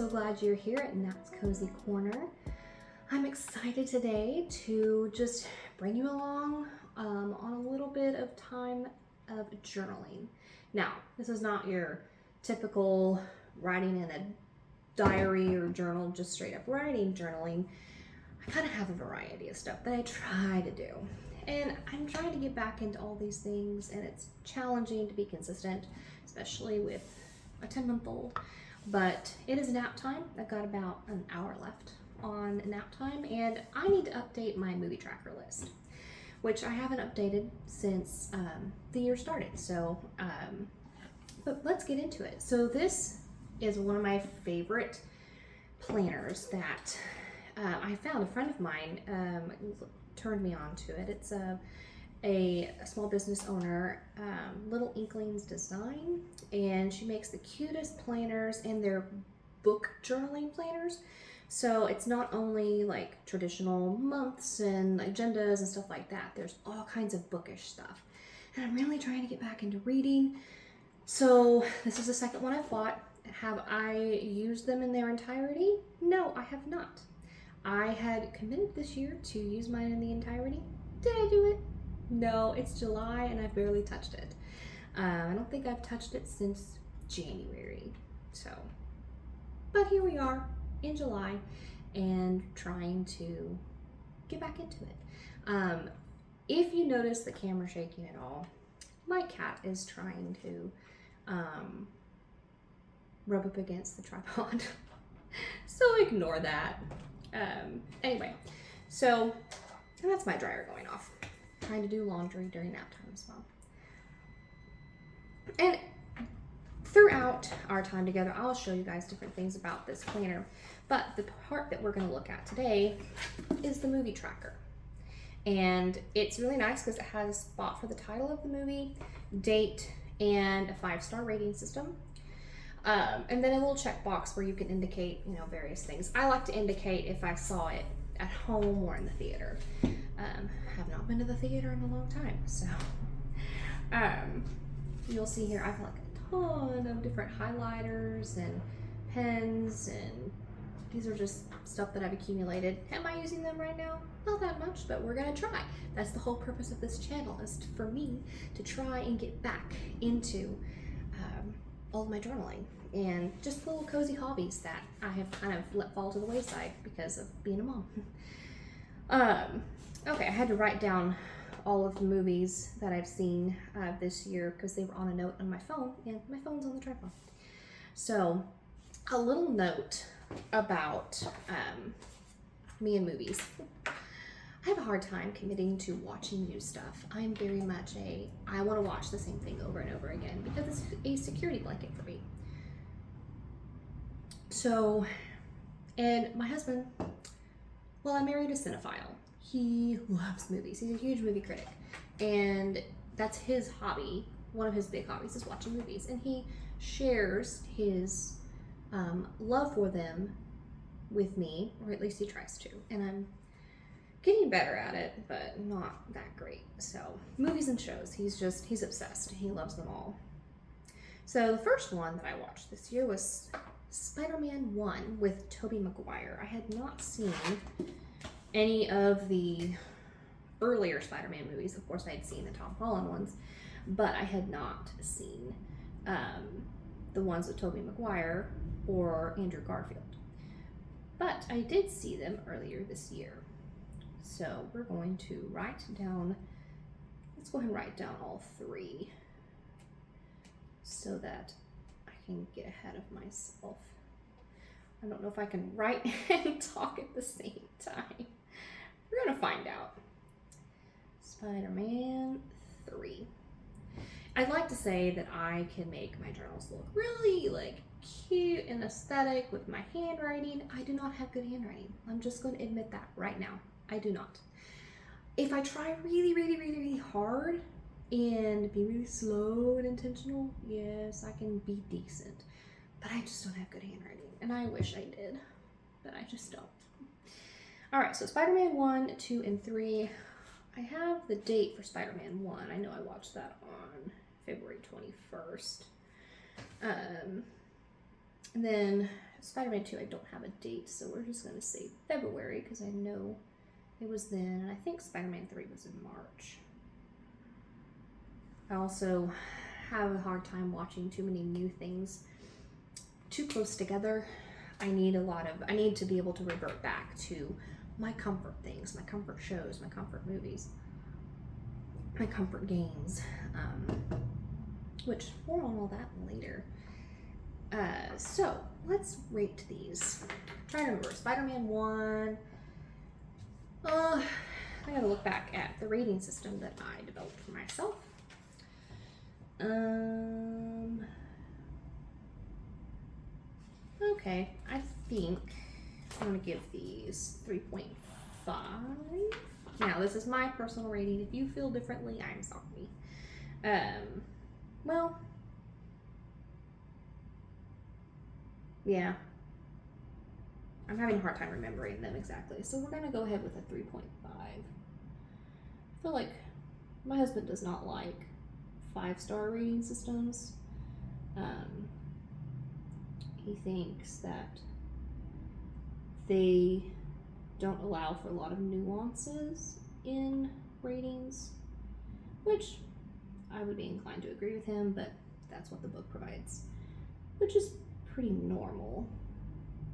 so glad you're here at Nat's Cozy Corner. I'm excited today to just bring you along on a little bit of time of journaling. Now, this is not your typical writing in a diary or journal, just straight up writing journaling. I kind of have a variety of stuff that I try to do. And I'm trying to get back into all these things, and it's challenging to be consistent, especially with a 10-month-old. But it is nap time. I've got about an hour left on nap time, and I need to update my movie tracker list, which I haven't updated since the year started. So, but let's get into it. So this is one of my favorite planners that I found. A friend of mine turned me on to it. It's a small business owner, Little Inklings Design, and she makes the cutest planners, and they're book journaling planners. So it's not only like traditional months and agendas and stuff like that. There's all kinds of bookish stuff, and I'm really trying to get back into reading. So this is the second one I've bought. Have I used them in their entirety? No, I have not. I had committed this year to use mine in the entirety. Did I do it? No, it's July and I've barely touched it. I don't think I've touched it since January. So, but here we are in July and trying to get back into it. If you notice the camera shaking at all, my cat is trying to rub up against the tripod. So ignore that. Anyway, so that's my dryer going off. Trying to do laundry during nap time as well. And throughout our time together, I'll show you guys different things about this planner. But the part that we're going to look at today is the movie tracker. And it's really nice because it has a spot for the title of the movie, date, and a 5-star rating system. And then a little checkbox where you can indicate, various things. I like to indicate if I saw it at home or in the theater. Have not been to the theater in a long time, so you'll see here I've like a ton of different highlighters and pens, and these are just stuff that I've accumulated. Am I using them right now? Not that much, but we're gonna try. That's the whole purpose of this channel, is for me to try and get back into all of my journaling and just little cozy hobbies that I have kind of let fall to the wayside because of being a mom. Okay, I had to write down all of the movies that I've seen this year because they were on a note on my phone, and my phone's on the tripod. So, a little note about me and movies. I have a hard time committing to watching new stuff. I'm very much I want to watch the same thing over and over again because it's a security blanket for me. So, and my husband, well, I married a cinephile. He loves movies. He's a huge movie critic. And that's his hobby. One of his big hobbies is watching movies. And he shares his love for them with me, or at least he tries to. And I'm getting better at it, but not that great. So, movies and shows, he's obsessed. He loves them all. So, the first one that I watched this year was Spider-Man 1 with Tobey Maguire. I had not seen any of the earlier Spider-Man movies. Of course, I had seen the Tom Holland ones, but I had not seen the ones with Tobey Maguire or Andrew Garfield. But I did see them earlier this year. So we're going to let's go ahead and write down all three so that I can get ahead of myself. I don't know if I can write and talk at the same time. We're gonna find out. Spider-Man 3. I'd like to say that I can make my journals look really cute and aesthetic with my handwriting. I do not have good handwriting. I'm just going to admit that right now. I do not. If I try really, really, really, really hard and be really slow and intentional, yes, I can be decent. But I just don't have good handwriting. And I wish I did, but I just don't. All right, so Spider-Man 1, 2, and 3. I have the date for Spider-Man 1. I know I watched that on February 21st. And then Spider-Man 2, I don't have a date, so we're just going to say February because I know it was then, and I think Spider-Man 3 was in March. I also have a hard time watching too many new things too close together. I need to be able to revert back to my comfort things, my comfort shows, my comfort movies, my comfort games, which more on all that later. So let's rate these. Try to remember, Spider-Man 1. I gotta look back at the rating system that I developed for myself. Okay, I think I'm gonna give these 3.5. Now, this is my personal rating. If you feel differently, I'm sorry. Well, yeah. I'm having a hard time remembering them exactly. So we're gonna go ahead with a 3.5. I feel like my husband does not like 5-star rating systems. He thinks that they don't allow for a lot of nuances in ratings, which I would be inclined to agree with him, but that's what the book provides, which is pretty normal.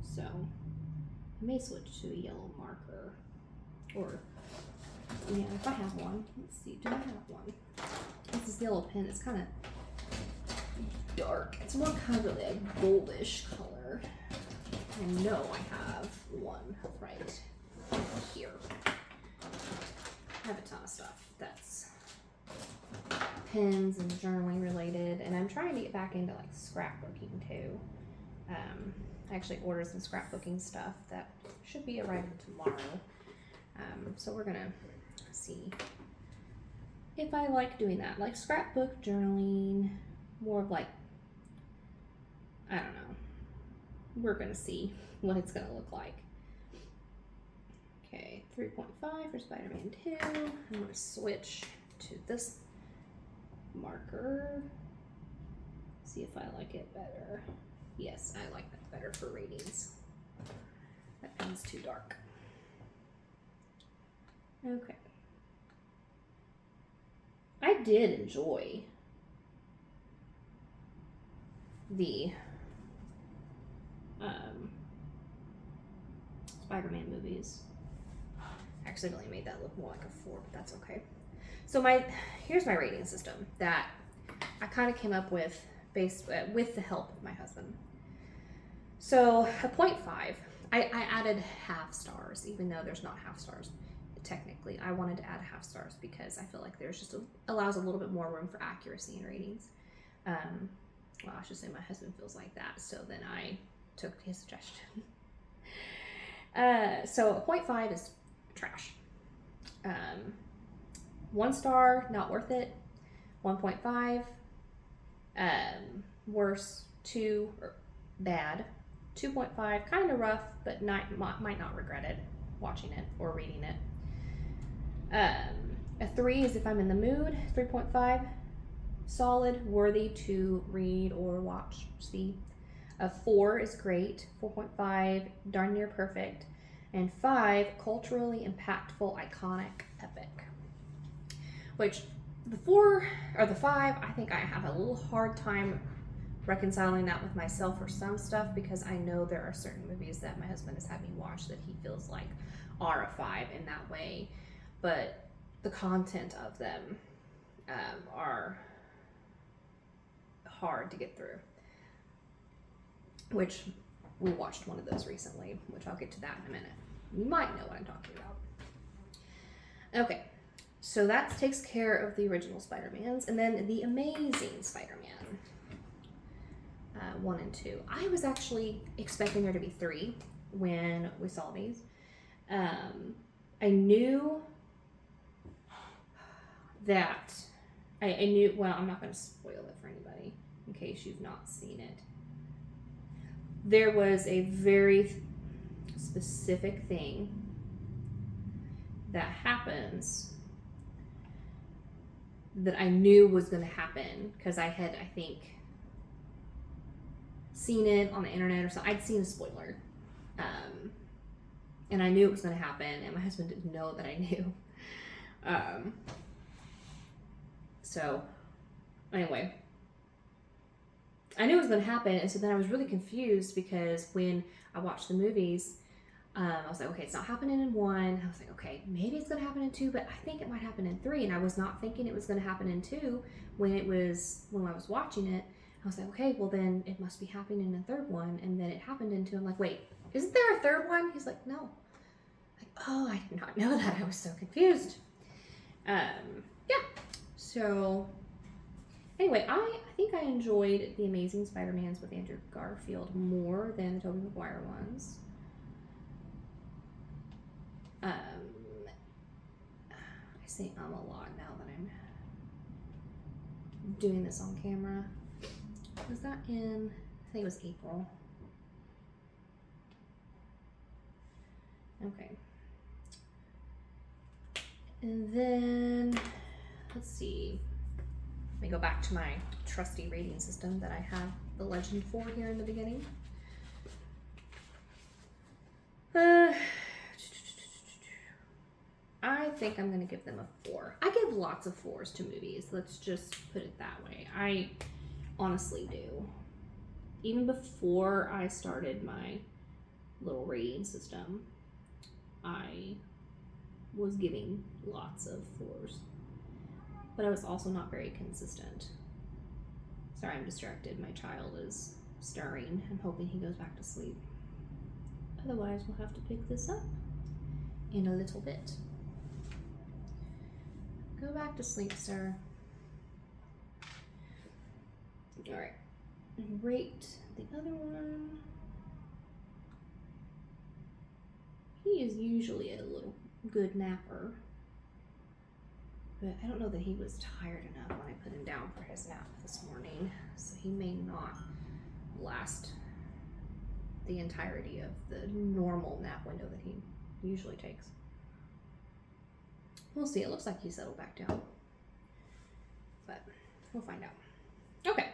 So I may switch to a yellow marker, or yeah, if I have one. Let's see, do I have one? This yellow pen is kind of dark. It's more kind of a goldish color. I know I have one right here. I have a ton of stuff that's pens and journaling related, and I'm trying to get back into like scrapbooking too. I actually ordered some scrapbooking stuff that should be arriving tomorrow. So we're gonna see if I like doing that, like scrapbook journaling, more of like, I don't know. We're gonna see what it's gonna look like. Okay, 3.5 for Spider-Man 2. I'm gonna switch to this marker. See if I like it better. Yes, I like that better for ratings. That pen's too dark. Okay. I did enjoy the Spider-Man movies. I accidentally made that look more like a 4, but that's okay. So here's my rating system that I kind of came up with based with the help of my husband. So a 0.5, I added half stars, even though there's not half stars. Technically, I wanted to add half stars because I feel like there's just allows a little bit more room for accuracy in ratings. Well, I should say my husband feels like that, so then I took his suggestion. So a 0.5 is trash. 1 star, not worth it. 1.5, worse. 2, bad. 2.5, kind of rough, but might not regret it watching it or reading it. A 3 is if I'm in the mood. 3.5, solid, worthy to read or watch, see. A 4 is great. 4.5, darn near perfect. And 5, culturally impactful, iconic, epic. Which the 4 or the 5, I think I have a little hard time reconciling that with myself for some stuff, because I know there are certain movies that my husband has had me watch that he feels like are a 5 in that way, but the content of them are hard to get through, which we watched one of those recently, which I'll get to that in a minute. You might know what I'm talking about. Okay, so that takes care of the original Spider-Mans, and then the Amazing Spider-Man 1 and 2. I was actually expecting there to be 3 when we saw these. I knew that I knew, well, I'm not going to spoil it for anybody in case you've not seen it. There was a very specific thing that happens that I knew was going to happen, because I think seen it on the internet or something. I'd seen a spoiler. And I knew it was going to happen, and my husband didn't know that I knew. So, anyway, I knew it was going to happen, and so then I was really confused because when I watched the movies, I was like, okay, it's not happening in 1. I was like, okay, maybe it's going to happen in 2, but I think it might happen in 3. And I was not thinking it was going to happen in 2 when I was watching it. I was like, okay, well then it must be happening in a 3rd one. And then it happened in 2. I'm like, wait, isn't there a 3rd one? He's like, no. Like, oh, I did not know that. I was so confused. Yeah. So anyway, I think I enjoyed The Amazing Spider-Mans with Andrew Garfield more than the Tobey Maguire ones. I say a lot now that I'm doing this on camera. Was that in, I think it was April. Okay. And then, let's see. Let me go back to my trusty rating system that I have the legend for here in the beginning. I think I'm going to give them a 4. I give lots of 4s to movies. Let's just put it that way. I honestly do. Even before I started my little rating system, I was giving lots of 4s. But I was also not very consistent. Sorry, I'm distracted. My child is stirring. I'm hoping he goes back to sleep. Otherwise, we'll have to pick this up in a little bit. Go back to sleep, sir. All right. Rate the other one. He is usually a little good napper, but I don't know that he was tired enough when I put him down for his nap this morning, so he may not last the entirety of the normal nap window that he usually takes. We'll see. It looks like he settled back down, but we'll find out. Okay,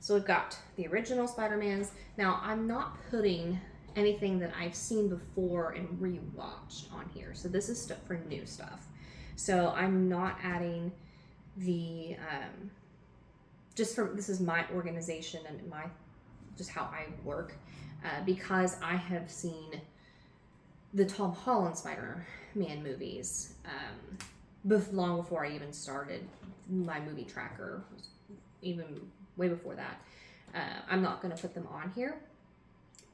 so we've got the original Spider-Mans. Now, I'm not putting anything that I've seen before and rewatched on here, so this is stuff for new stuff. So I'm not adding the this is my organization and my just how I work, because I have seen the Tom Holland Spider-Man movies long before I even started my movie tracker, even way before that. I'm not going to put them on here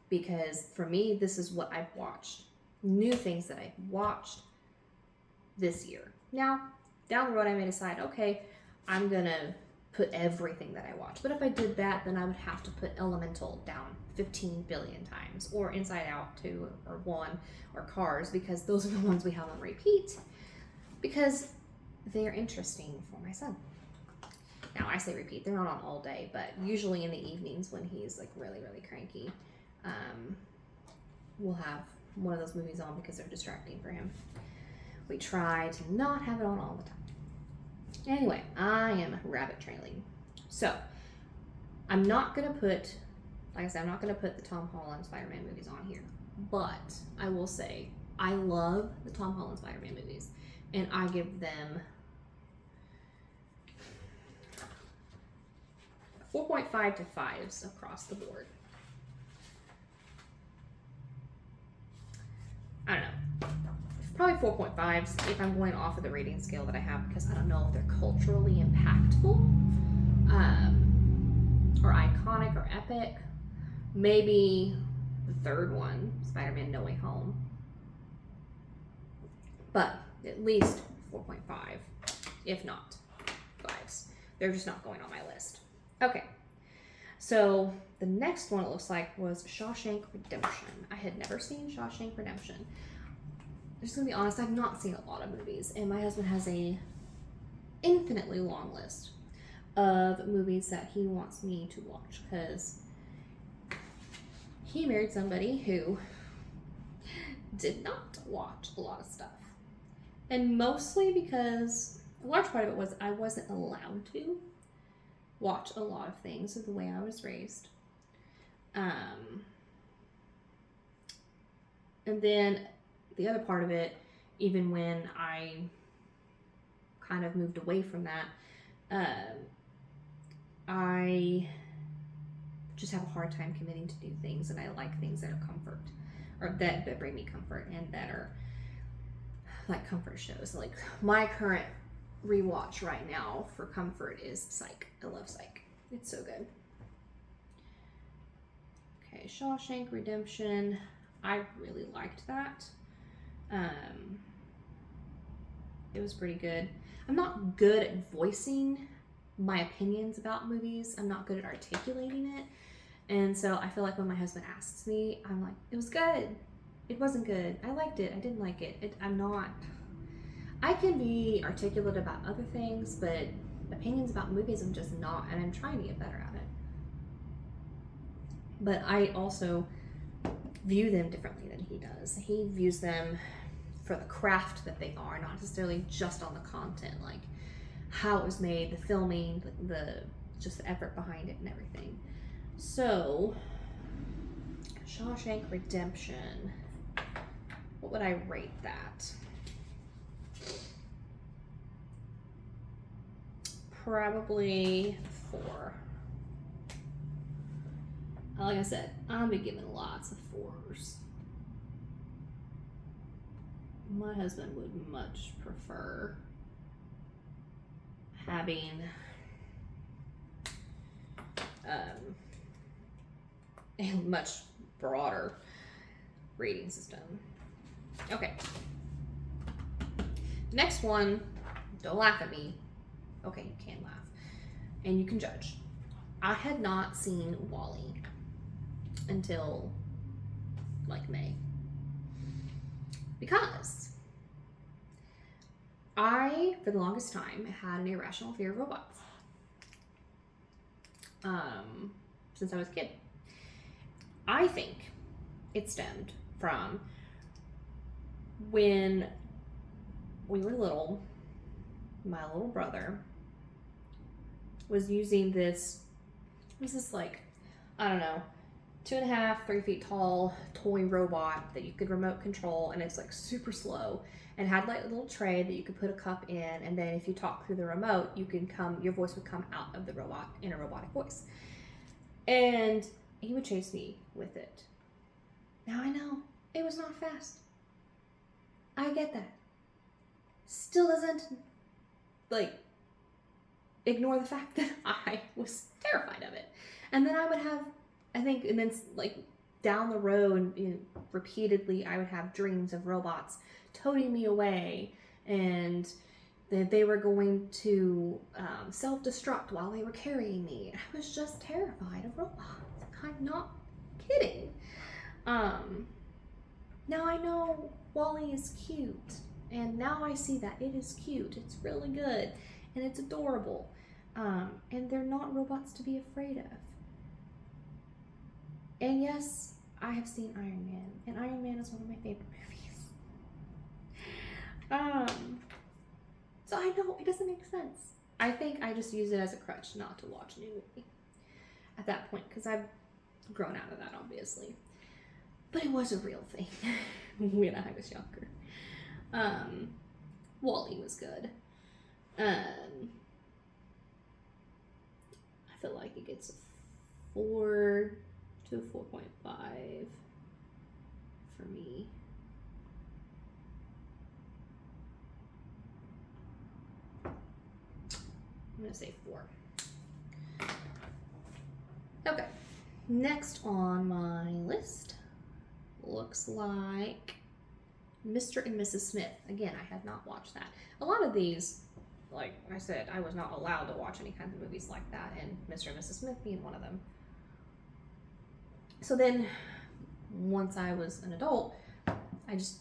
because for me, this is what I've watched. New things that I've watched this year. Now, down the road, I may decide, okay, I'm going to put everything that I watch. But if I did that, then I would have to put Elemental down 15 billion times, or Inside Out 2 or 1, or Cars, because those are the ones we have on repeat, because they're interesting for my son. Now, I say repeat, they're not on all day, but usually in the evenings when he's like really, really cranky, we'll have one of those movies on because they're distracting for him. We try to not have it on all the time. Anyway, I am rabbit trailing. So, I'm not going to put, like I said, I'm not going to put the Tom Holland Spider-Man movies on here. But I will say, I love the Tom Holland Spider-Man movies. And I give them 4.5 to 5s across the board. I don't know. Probably 4.5s if I'm going off of the rating scale that I have, because I don't know if they're culturally impactful, or iconic or epic. Maybe the 3rd one, Spider-Man No Way Home. But at least 4.5, if not 5s. They're just not going on my list. Okay, so the next one it looks like was Shawshank Redemption. I had never seen Shawshank Redemption. I'm just gonna be honest, I've not seen a lot of movies, and my husband has a infinitely long list of movies that he wants me to watch, because he married somebody who did not watch a lot of stuff. And mostly because a large part of it was I wasn't allowed to watch a lot of things of the way I was raised. And then the other part of it, even when I kind of moved away from that, I just have a hard time committing to do things, and I like things that are comfort, or that bring me comfort, and that are like comfort shows. Like my current rewatch right now for comfort is Psych. I love Psych. It's so good. Okay, Shawshank Redemption. I really liked that. It was pretty good. I'm not good at voicing my opinions about movies. I'm not good at articulating it. And so I feel like when my husband asks me, I'm like, it was good. It wasn't good. I liked it. I didn't like it. I'm not. I can be articulate about other things, but opinions about movies, I'm just not. And I'm trying to get better at it. But I also view them differently than he does. He views them for the craft that they are, not necessarily just on the content, like how it was made, the filming, the just the effort behind it and everything. So, Shawshank Redemption. What would I rate that? Probably 4. Like I said, I'll be giving lots of 4s. My husband would much prefer having a much broader rating system. Okay. Next one, don't laugh at me. Okay, you can laugh. And you can judge. I had not seen WALL-E until like May. Because I, for the longest time, had an irrational fear of robots. Since I was a kid. I think it stemmed from when we were little, my little brother was using this, like, I don't know, 2.5, 3 feet tall toy robot that you could remote control, and it's like super slow, and had like a little tray that you could put a cup in, and then if you talk through the remote, your voice would come out of the robot in a robotic voice. And he would chase me with it. Now I know it was not fast. I get that. Still doesn't like ignore the fact that I was terrified of it. And then I would have, and then like down the road, repeatedly, I would have dreams of robots toting me away, and that they were going to self-destruct while they were carrying me. I was just terrified of robots. I'm not kidding. Now I know WALL-E is cute, and now I see that it is cute. It's really good, and it's adorable. And they're not robots to be afraid of. And yes, I have seen Iron Man, and Iron Man is one of my favorite movies. So I know it doesn't make sense. I think I just use it as a crutch not to watch a new movie at that point, because I've grown out of that, obviously. But it was a real thing when I was younger. WALL-E was good. I feel like it gets a 4 to 4.5 for me. I'm gonna say 4. Okay, next on my list looks like Mr. and Mrs. Smith. Again, I had not watched that. A lot of these, like I said, I was not allowed to watch any kinds of movies like that, and Mr. and Mrs. Smith being one of them. So then, once I was an adult, I just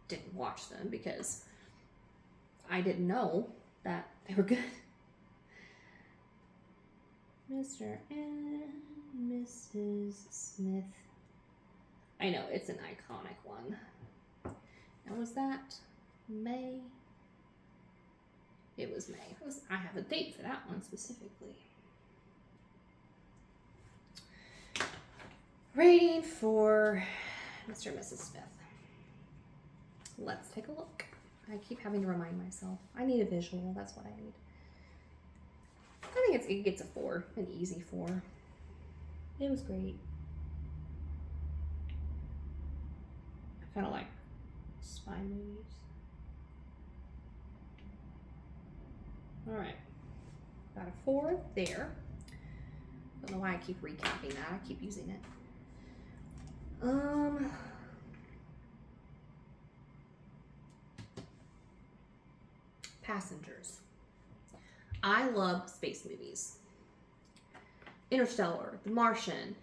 didn't watch them because I didn't know that they were good. Mr. and Mrs. Smith. I know, it's an iconic one. Now, was that May? It was May. I have a date for that one specifically. Rating for Mr. and Mrs. Smith. Let's take a look. I keep having to remind myself. I need a visual. That's what I need. I think it gets a 4, an easy 4. It was great. I kind of like spy movies. All right, got a 4 there. Don't know why I keep recapping that. I keep using it. Passengers. I love space movies. Interstellar, The Martian.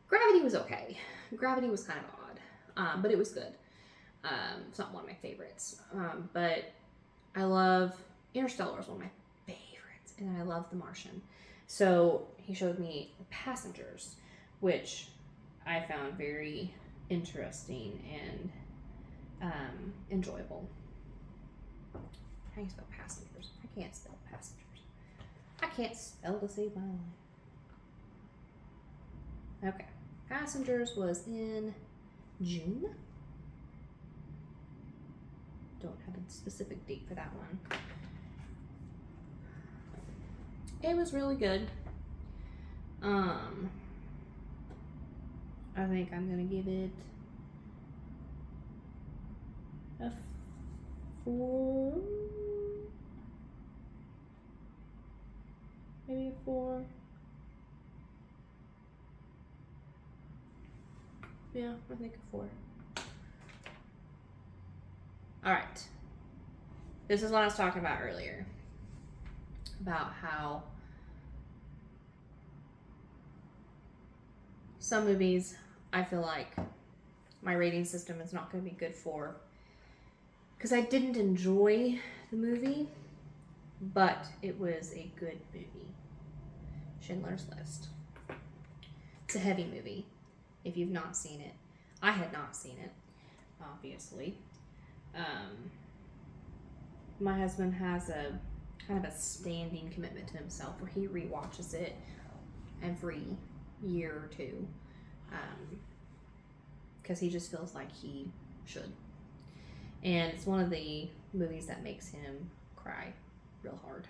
Gravity was okay. Gravity was kind of odd, but it was good. It's not one of my favorites, but I love Interstellar is one of my favorites, and I love The Martian. So he showed me Passengers, which I found very interesting and enjoyable. How do you spell passengers? I can't spell passengers. I can't spell to save my life. Okay. Passengers was in June. Don't have a specific date for that one. It was really good. I think I'm gonna give it a 4. Maybe a 4. Yeah, I think a 4. All right. This is what I was talking about earlier. About how some movies I feel like my rating system is not going to be good for because I didn't enjoy the movie, but it was a good movie. Schindler's List. It's a heavy movie if you've not seen it. I had not seen it, obviously. My husband has a kind of a standing commitment to himself where he rewatches it every year or two, because he just feels like he should. And it's one of the movies that makes him cry real hard.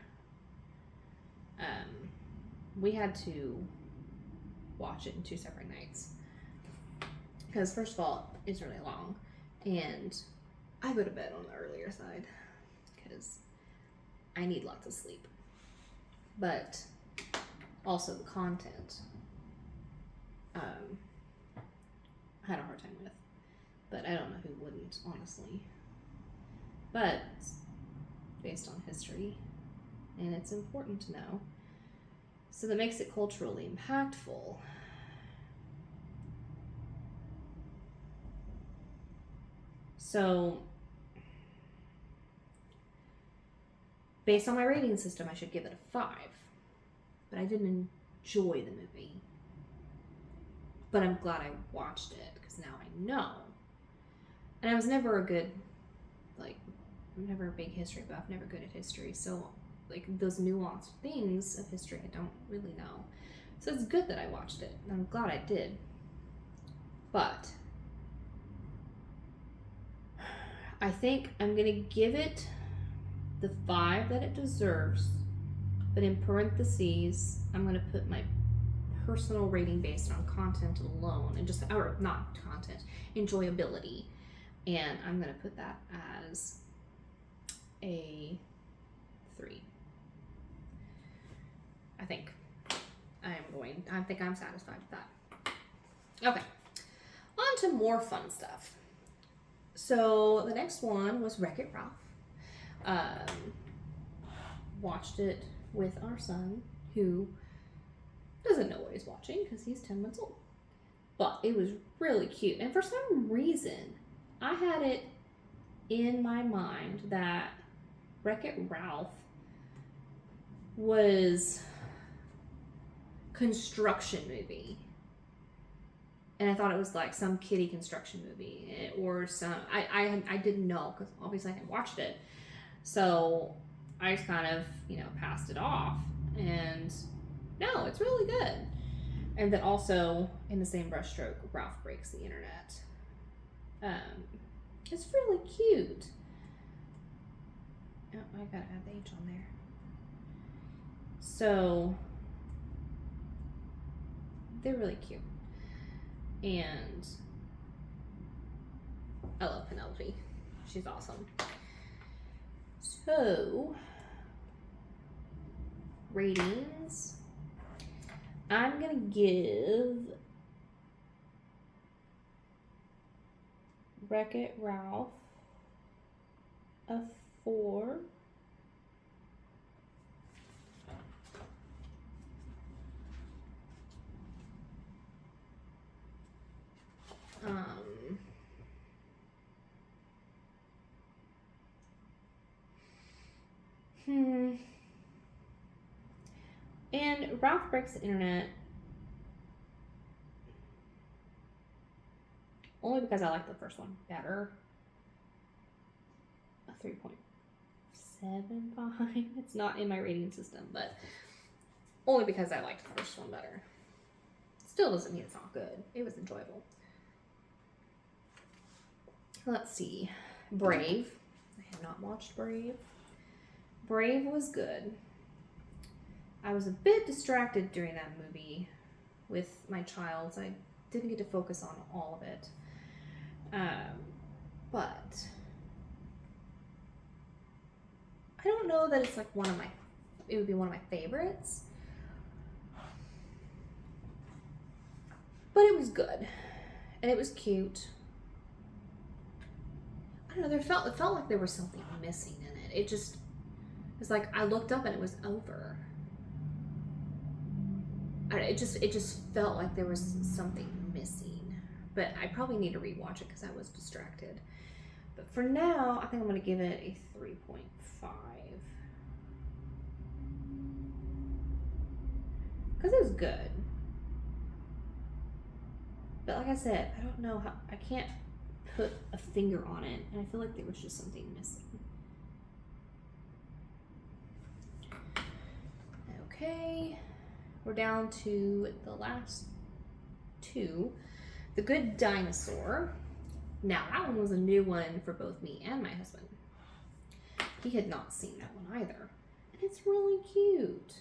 We had to watch it in 2 separate nights because, first of all, it's really long, and I go to bed on the earlier side because I need lots of sleep. But also the content I had a hard time with, but I don't know who wouldn't, honestly. But it's based on history, and it's important to know, so that makes it culturally impactful. So based on my rating system, I should give it a 5, but I didn't enjoy the movie. But I'm glad I watched it because now I know. And I was never a good, I'm never a big history buff, never good at history. So, those nuanced things of history, I don't really know. So it's good that I watched it. And I'm glad I did. But I think I'm going to give it the 5 that it deserves. But in parentheses, I'm going to put my personal rating based on content alone, and or not content, enjoyability, and I'm going to put that as a 3. I think I'm satisfied with that. Okay, on to more fun stuff. So the next one was Wreck-It Ralph. Watched it with our son, who doesn't know what he's watching because he's 10 months old. But it was really cute. And for some reason, I had it in my mind that Wreck-It Ralph was construction movie. And I thought it was like some kiddie construction movie or some, I didn't know because obviously I hadn't watched it. So I just kind of, passed it off. And no, it's really good. And then also, in the same brushstroke, Ralph Breaks the Internet. It's really cute. Oh, I gotta add the H on there. So, they're really cute. And I love Penelope. She's awesome. So, ratings. I'm gonna give Wreck-It Ralph a 4. And Ralph Breaks the Internet, only because I like the first one better, a 3.75. It's not in my rating system, but only because I liked the first one better. Still doesn't mean it's not good. It was enjoyable. Let's see. Brave. I have not watched Brave. Brave was good. I was a bit distracted during that movie with my child, so I didn't get to focus on all of it. But I don't know that it's like it would be one of my favorites. But it was good. And it was cute. I don't know, it felt like there was something missing in it. It was like I looked up and it was over. It just felt like there was something missing. But I probably need to rewatch it because I was distracted. But for now, I think I'm going to give it a 3.5. Because it was good. But like I said, I don't know how, I can't put a finger on it. And I feel like there was just something missing. Okay. We're down to the last two. The Good Dinosaur. Now, that one was a new one for both me and my husband. He had not seen that one either. And it's really cute.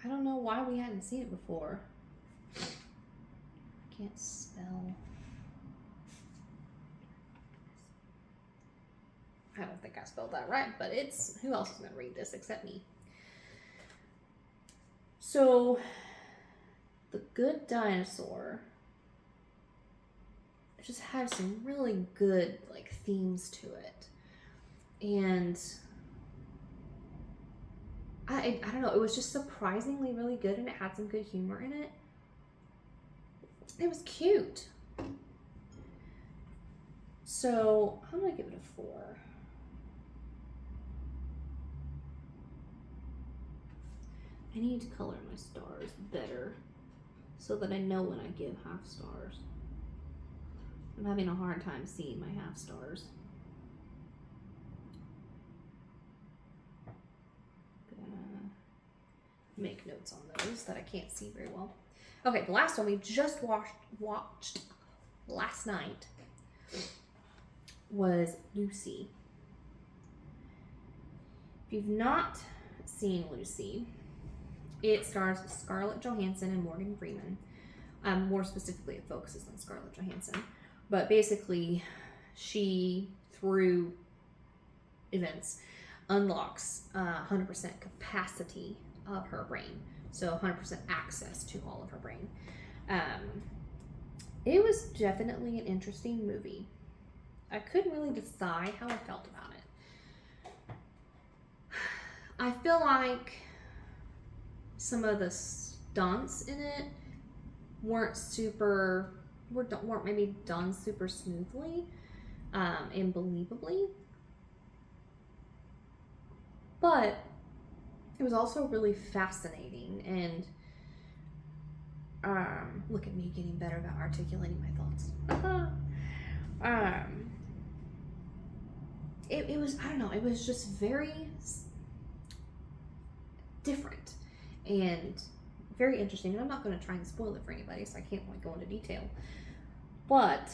I don't know why we hadn't seen it before. Can't spell. I don't think I spelled that right, but it's, who else is going to read this except me? So, The Good Dinosaur just had some really good, like, themes to it. And I don't know, it was just surprisingly really good, and it had some good humor in it. It was cute. So, I'm going to give it a 4. I need to color my stars better so that I know when I give half stars. I'm having a hard time seeing my half stars. Gonna make notes on those that I can't see very well. Okay, the last one we just watched last night was Lucy. If you've not seen Lucy, it stars Scarlett Johansson and Morgan Freeman. More specifically, it focuses on Scarlett Johansson. But basically, she, through events, unlocks 100% capacity of her brain. So 100% access to all of her brain. It was definitely an interesting movie. I couldn't really decide how I felt about it. I feel like some of the stunts in it weren't maybe done super smoothly and believably, but it was also really fascinating. And look at me getting better about articulating my thoughts. It was, I don't know, it was just very different and very interesting. And I'm not going to try and spoil it for anybody, so I can't like go into detail. But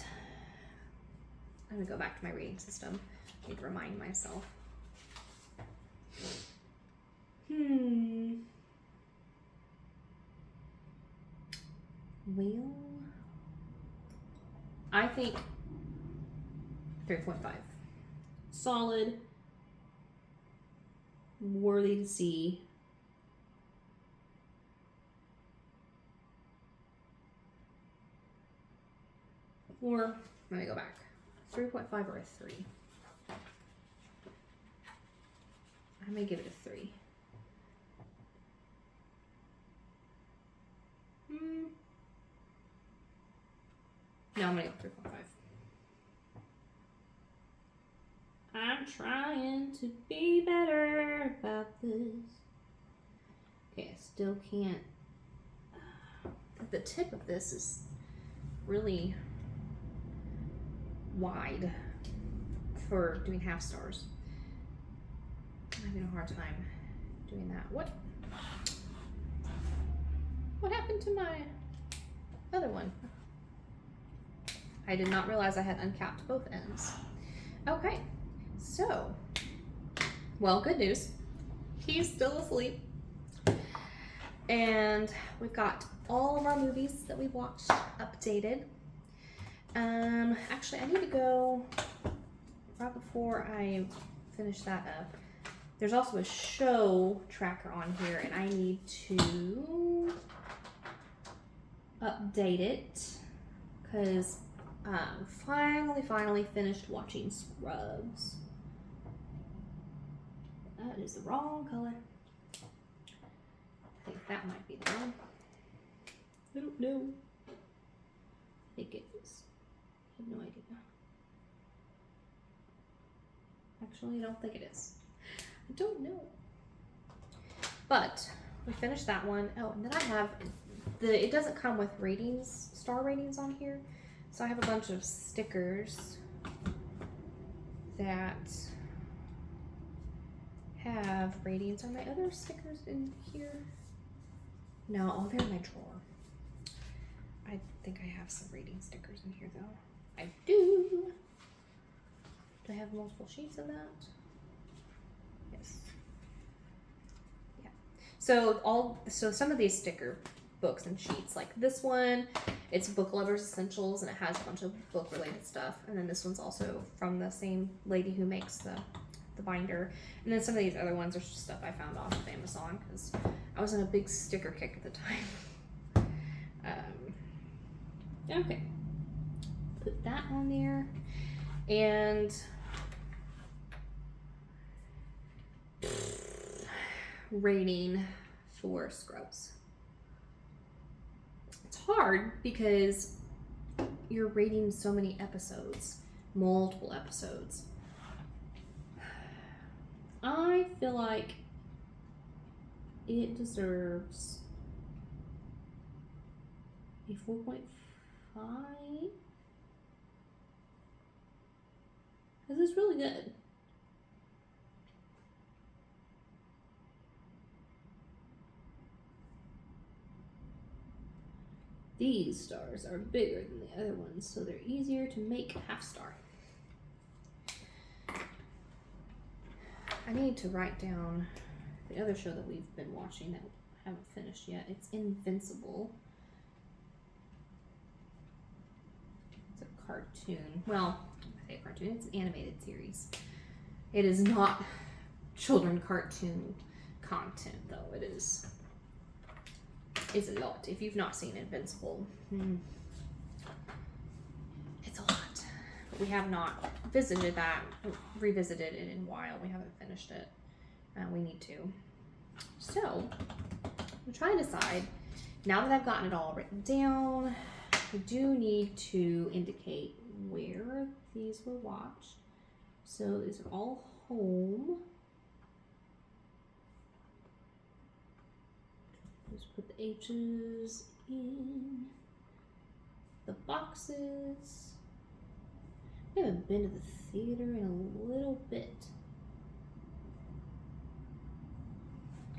I'm going to go back to my reading system. I need to remind myself. Well, I think 3.5. Solid, worthy to see. Or, let me go back. 3.5 or a 3. I may give it a 3. No, I'm gonna go 3.5. I'm trying to be better about this. Okay, I still can't. The tip of this is really wide for doing half stars. I'm having a hard time doing that. What happened to my other one? I did not realize I had uncapped both ends. Okay, so, well, good news. He's still asleep. And we've got all of our movies that we watched updated. Actually, I need to go right before I finish that up. There's also a show tracker on here, and I need to update it because finally finished watching Scrubs. That is the wrong color. I think that might be the one. I don't know. I think it is. I have no idea. Actually, I don't think it is. I don't know. But we finished that one. Oh, and then I have it doesn't come with ratings, star ratings on here. So I have a bunch of stickers that have ratings. Are my other stickers in here? No, oh, they're in my drawer. I think I have some rating stickers in here though. I do. Do I have multiple sheets of that? Yes. Yeah. So some of these sticker books and sheets, like this one, it's Book Lovers Essentials, and it has a bunch of book related stuff. And then this one's also from the same lady who makes the binder. And then some of these other ones are just stuff I found off of Amazon because I was in a big sticker kick at the time. Okay, put that on there. And rating for Scrubs. It's hard because you're rating so many episodes, multiple episodes. I feel like it deserves a 4.5 because it's really good. These stars are bigger than the other ones, so they're easier to make half star. I need to write down the other show that we've been watching that I haven't finished yet. It's Invincible. It's a cartoon. Well, I say a cartoon, it's an animated series. It is not children cartoon content though. It's a lot. If you've not seen Invincible, it's a lot. But we have not revisited it in a while. We haven't finished it. We need to. So, I'm trying to decide, now that I've gotten it all written down, I do need to indicate where these were watched. So these are all home. Just put the H's in the boxes. I haven't been to the theater in a little bit.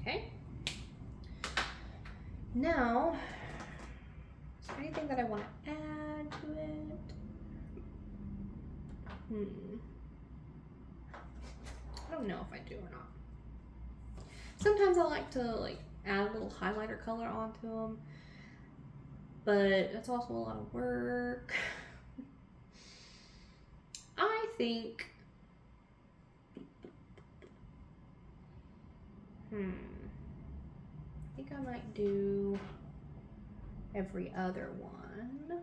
Okay, Now, is there anything that I want to add to it? I don't know if I do or not. Sometimes I like to like add a little highlighter color onto them, but it's also a lot of work. I think, I think I might do every other one,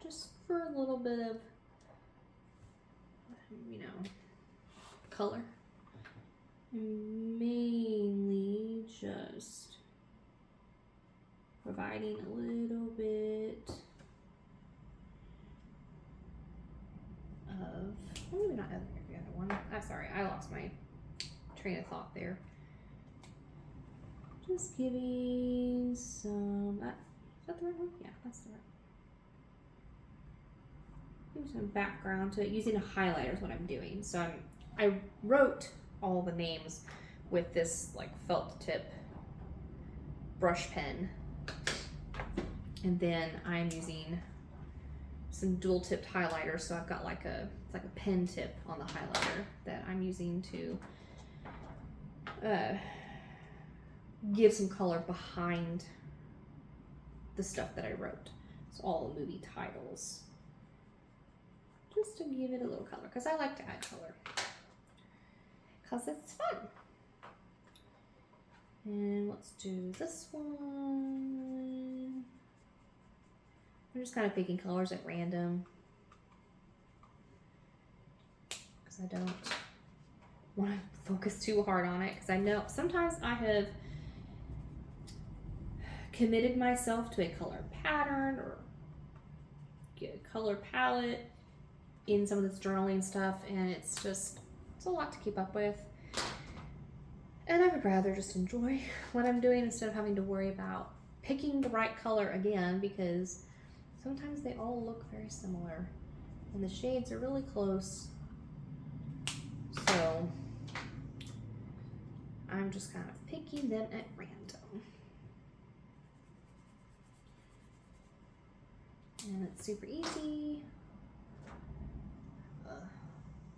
just for a little bit of, you know, color. Mainly just providing a little bit of, well, maybe not every other one. Sorry, I lost my train of thought there. Just giving some, is that the right one? Yeah, that's the right one. Give some background to it. Using a highlighter is what I'm doing. So I wrote all the names with this like felt tip brush pen, and then I'm using some dual tipped highlighters, so I've got like a pen tip on the highlighter that I'm using to give some color behind the stuff that I wrote. It's all the movie titles, just to give it a little color, because I like to add color because it's fun. And let's do this one. I'm just kind of picking colors at random because I don't want to focus too hard on it, because I know sometimes I have committed myself to a color pattern or get a color palette in some of this journaling stuff, and it's a lot to keep up with. And I would rather just enjoy what I'm doing instead of having to worry about picking the right color again, because sometimes they all look very similar and the shades are really close. So I'm just kind of picking them at random. And it's super easy.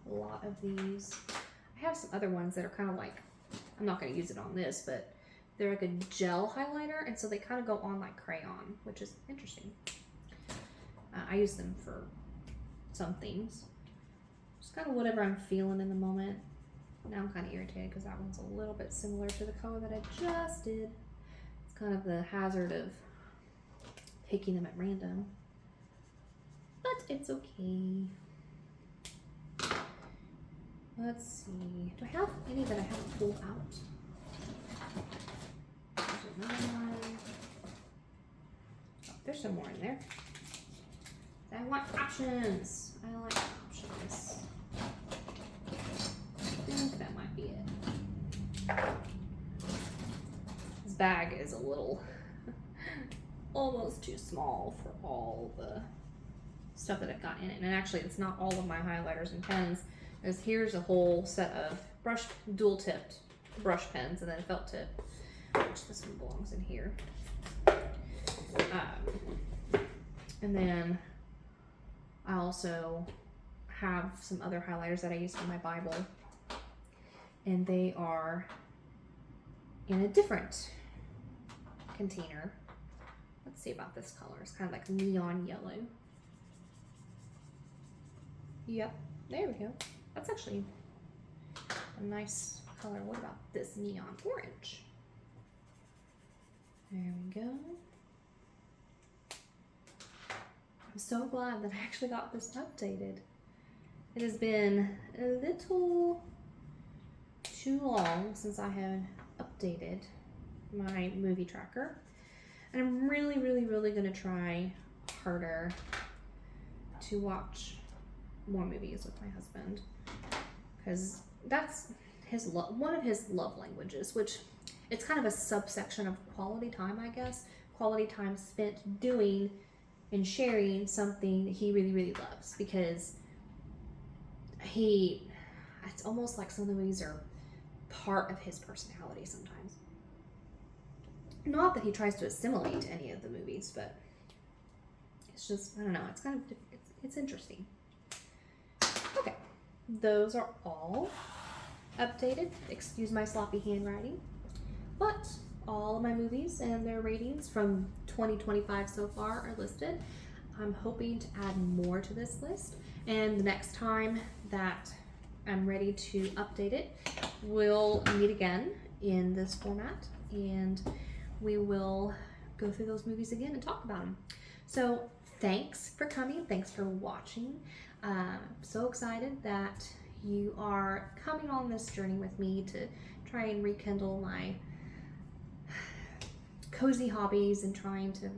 A lot of these. I have some other ones that are kind of like, I'm not going to use it on this, but they're like a gel highlighter, and so they kind of go on like crayon, which is interesting. I use them for some things. Just kind of whatever I'm feeling in the moment. Now I'm kind of irritated because that one's a little bit similar to the color that I just did. It's kind of the hazard of picking them at random, but it's okay. Let's see. Do I have any that I haven't pulled out? There's another one. Oh, there's some more in there. I want options. I like options. I think that might be it. This bag is a little almost too small for all the stuff that I've got in it. And actually, it's not all of my highlighters and pens. Because here's a whole set of dual tipped brush pens, and then felt tip, which this one belongs in here. And then I also have some other highlighters that I use for my Bible, and they are in a different container. Let's see about this color. It's kind of like neon yellow. Yep, there we go. That's actually a nice color. What about this neon orange? There we go. I'm so glad that I actually got this updated. It has been a little too long since I had updated my movie tracker. And I'm really going to try harder to watch more movies with my husband, because that's one of his love languages, which it's kind of a subsection of quality time, I guess. Quality time spent doing and sharing something that he really loves, because it's almost like some of the movies are part of his personality sometimes. Not that he tries to assimilate any of the movies, but it's just, I don't know, it's kind of, it's interesting. Okay, those are all updated. Excuse my sloppy handwriting. But all of my movies and their ratings from 2025 so far are listed. I'm hoping to add more to this list, and the next time that I'm ready to update it, we'll meet again in this format, and we will go through those movies again and talk about them. So thanks for coming. Thanks for watching. So excited that you are coming on this journey with me to try and rekindle my cozy hobbies and trying to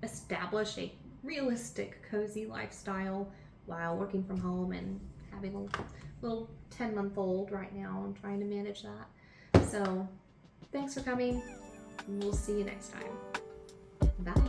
establish a realistic cozy lifestyle while working from home and having a little 10-month-old right now and trying to manage that. So thanks for coming. We'll see you next time. Bye.